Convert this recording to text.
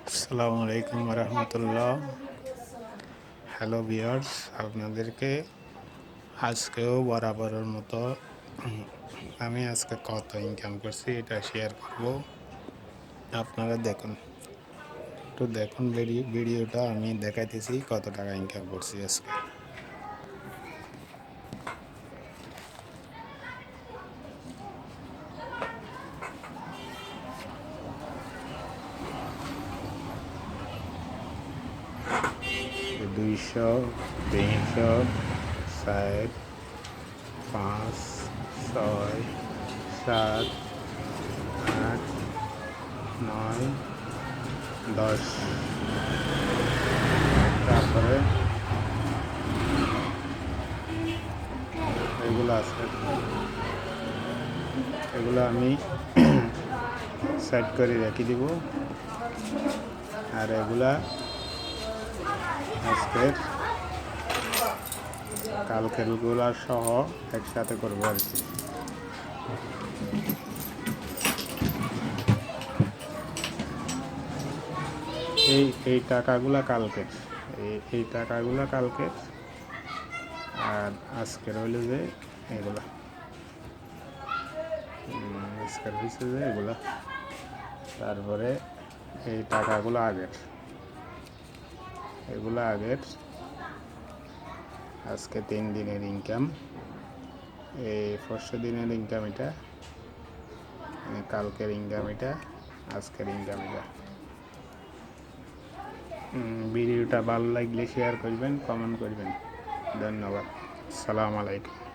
আসসালামু আলাইকুম রহমতুল্লাহ। Hello viewers, আপনাদেরকে আজকেও বরাবরের মতো আমি আজকে কত ইনকাম করছি এটা শেয়ার করব। আপনারা দেখুন, একটু দেখুন ভিডিওটা, আমি দেখাইতেছি কত টাকা ইনকাম করছি আজকে। দুইশো, 300, 4, 5, 6, 7, 8, 9, 10। তারপরে এগুলো আছে, এগুলো আমি সেট করে রেখে দিব। আর এগুলা আজকের কালকেরগুলা সহ একসাথে করবো আর কি। এই টাকাগুলা কালকের, এই টাকাগুলা কালকের, আর আজকের হইলো যে এগুলা, আজকের হয়েছে যে এগুলা। তারপরে এই টাকাগুলো আগের, এগুলো আগের। আজকে 3 দিনের ইনকাম, এই পরশু দিনের ইনকাম এটা, কালকের ইনকাম এটা, আজকের ইনকাম এটা। ভিডিওটা ভালো লাগলে শেয়ার করবেন, কমেন্ট করবেন। ধন্যবাদ। আসসালামু আলাইকুম।